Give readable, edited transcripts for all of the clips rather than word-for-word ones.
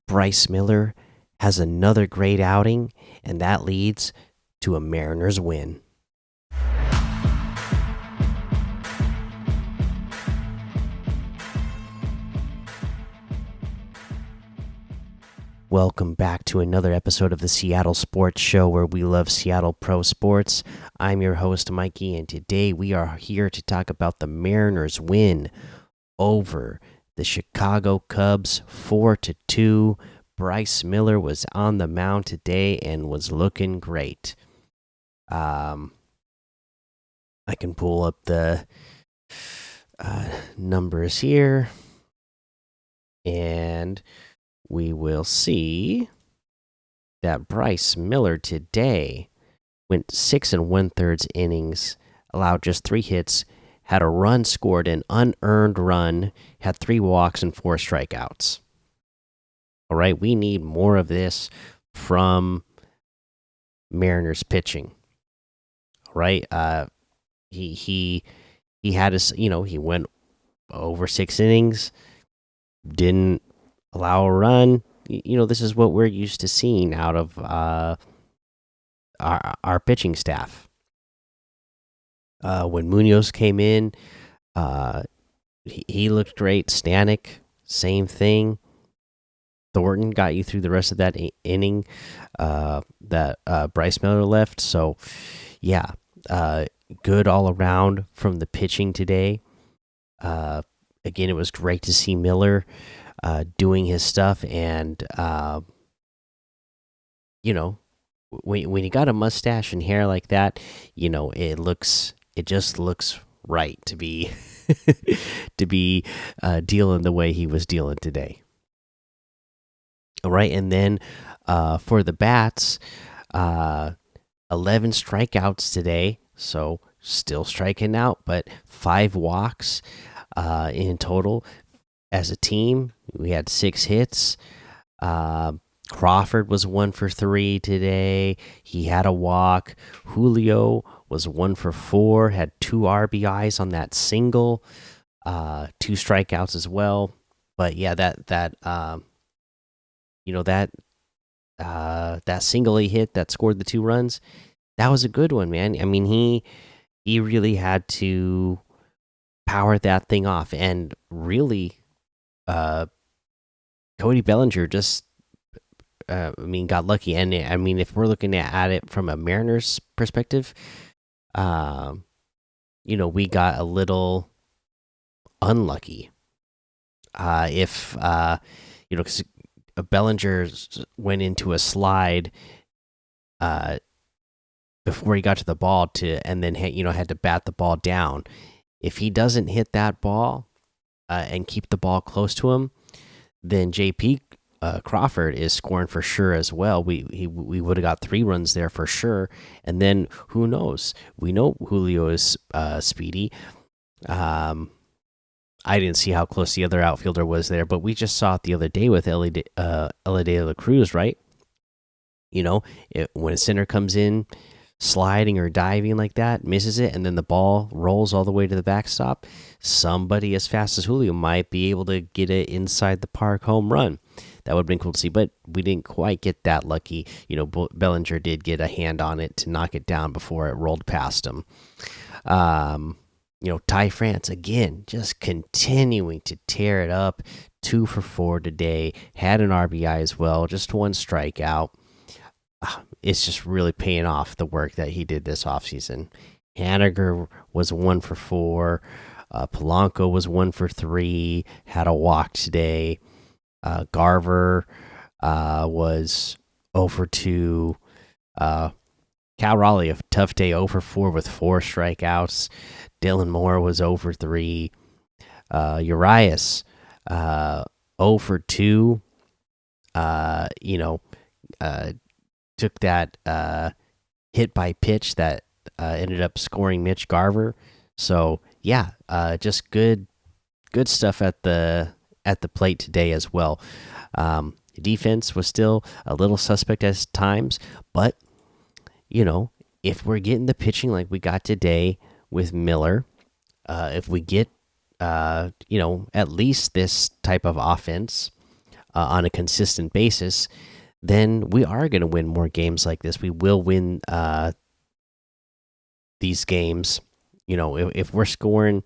Bryce Miller has another great outing, and that leads to a Mariners win. Welcome back to another episode of the Seattle Sports Show, where we love Seattle pro sports. I'm your host, Mikey, and today we are here to talk about the Mariners win over the Chicago Cubs 4-2. Bryce Miller was on the mound today and was looking great. I can pull up the numbers here, and we will see that Bryce Miller today went 6 1/3 innings, allowed just 3 hits, had a run scored, an unearned run, had 3 walks and 4 strikeouts. All right, we need more of this from Mariners pitching. All right, he had his, he went over 6 innings, didn't allow a run. This is what we're used to seeing out of our pitching staff. When Munoz came in, he looked great. Stanek, same thing. Thornton got you through the rest of that inning that Bryce Miller left. So, yeah, good all around from the pitching today. Again, it was great to see Miller doing his stuff, and when you got a mustache and hair like that, it just looks right to be to be dealing the way he was dealing today. All right, and then for the bats, 11 strikeouts today, so still striking out, but 5 walks in total. As a team, we had 6 hits. Crawford was 1 for 3 today. He had a walk. Julio was 1 for 4, had 2 RBIs on that single, 2 strikeouts as well. But yeah, that single he hit that scored the 2 runs, that was a good one, man. I mean, he really had to power that thing off, and really, Cody Bellinger just, got lucky. And I mean, if we're looking at it from a Mariners perspective, we got a little unlucky. Because Bellinger went into a slide before he got to the ball and then had to bat the ball down. If he doesn't hit that ball and keep the ball close to him, then JP Crawford is scoring for sure as well. We would have got 3 runs there for sure. And then who knows? We know Julio is speedy. I didn't see how close the other outfielder was there, but we just saw it the other day with Ellie De La Cruz, right? When a center comes in sliding or diving like that, misses it, and then the ball rolls all the way to the backstop, somebody as fast as Julio might be able to get it inside the park home run. That would have been cool to see, but we didn't quite get that lucky. Bellinger did get a hand on it to knock it down before it rolled past him. Ty France, again, just continuing to tear it up. 2 for 4 today, had an RBI as well, just 1 strikeout. It's just really paying off the work that he did this offseason. Haniger was 1 for 4. Polanco was 1 for 3, had a walk today. Garver was 0 for 2. Cal Raleigh, a tough day, 0 for 4 with 4 strikeouts. Dylan Moore was 0 for 3. Urias, 0 for 2. Took that hit by pitch that ended up scoring Mitch Garver. So yeah, just good stuff at the plate today as well. Defense was still a little suspect at times, but if we're getting the pitching like we got today with Miller, if we get at least this type of offense, on a consistent basis, then we are going to win more games like this. We will win these games. You know, if we're scoring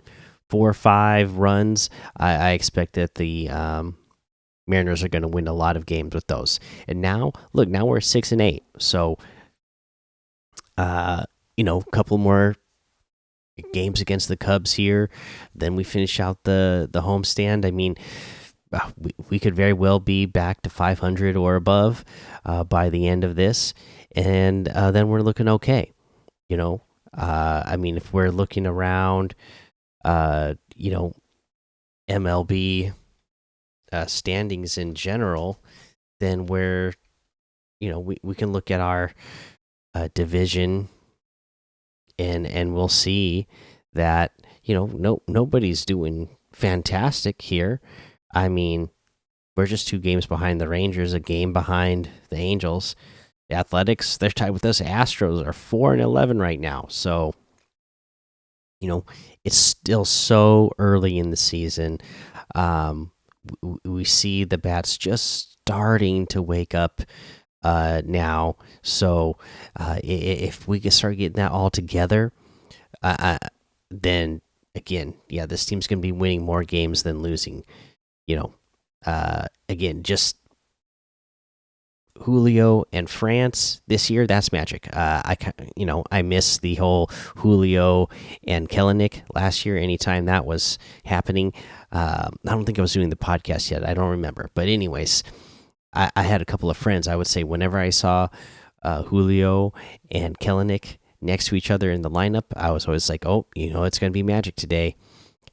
4 or 5 runs, I expect that the Mariners are going to win a lot of games with those. And now, look, now we're 6-8. So, you know, a couple more games against the Cubs here, then we finish out the homestand. I mean, we could very well be back to 500 or above by the end of this, and then we're looking okay. You know, I mean, if we're looking around, you know, MLB standings in general, then we're, you know, we can look at our division, and we'll see that, you know, nobody's doing fantastic here. I mean, we're just 2 games behind the Rangers, a game behind the Angels. The Athletics, they're tied with us. Astros are 4-11 right now. So, you know, it's still so early in the season. We see the bats just starting to wake up now. So, if we can start getting that all together, then again, yeah, this team's going to be winning more games than losing. You know, again, just Julio and France this year, that's magic. You know, I miss the whole Julio and Kelenic last year. Anytime that was happening, I don't think I was doing the podcast yet. I don't remember. But anyways, I had a couple of friends. I would say whenever I saw Julio and Kelenic next to each other in the lineup, I was always like, oh, you know, it's going to be magic today.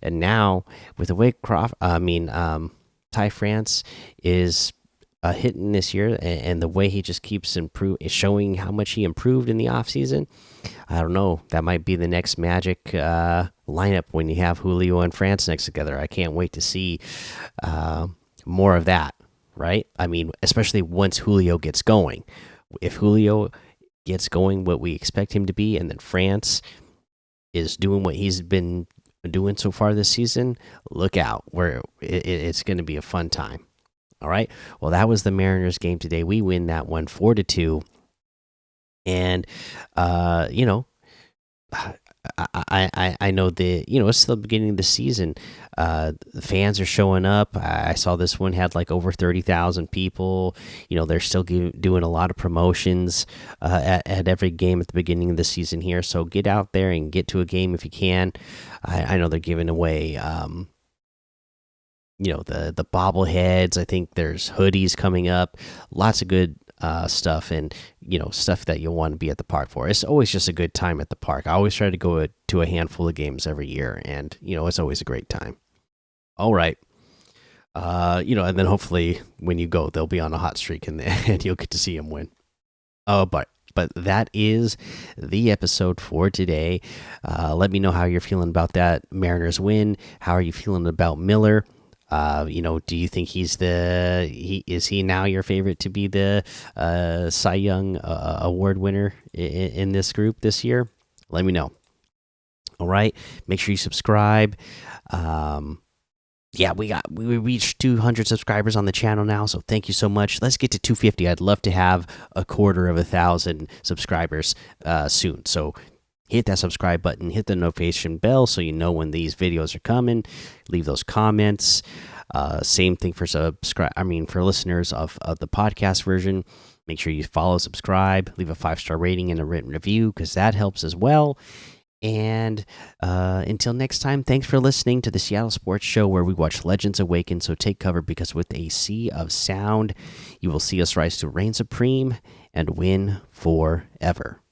And now with the way Ty France is hitting this year, and the way he just keeps showing how much he improved in the offseason, I don't know. That might be the next magic lineup when you have Julio and France next together. I can't wait to see more of that, right? I mean, especially once Julio gets going. If Julio gets going what we expect him to be, and then France is doing what he's been doing so far this season, look out. It's going to be a fun time. All right. Well, that was the Mariners game today. We win that one 4-2. And you know, I know it's still the beginning of the season. The fans are showing up. I saw this one had like over 30,000 people. You know, they're still doing a lot of promotions at every game at the beginning of the season here. So get out there and get to a game if you can. I know they're giving away you know, the bobbleheads. I think there's hoodies coming up. Lots of good stuff, and you know, stuff that you'll want to be at the park for. It's always just a good time at the park. I always try to go to a handful of games every year, and you know, it's always a great time. All right, you know, and then hopefully when you go, they'll be on a hot streak, and you'll get to see them win. Oh, but that is the episode for today. Let me know how you're feeling about that Mariners win. How are you feeling about Miller? You know, do you think is he now your favorite to be the Cy Young award winner in this group this year? Let me know. All right, make sure you subscribe. Yeah, we reached 200 subscribers on the channel now, so thank you so much. Let's get to 250. I'd love to have 250 subscribers soon. So hit that subscribe button, hit the notification bell so you know when these videos are coming. Leave those comments. Same thing for for listeners of the podcast version. Make sure you follow, subscribe, leave a 5-star rating and a written review, because that helps as well. And until next time, thanks for listening to the Seattle Sports Show, where we watch legends awaken. So take cover, because with a sea of sound, you will see us rise to reign supreme and win forever.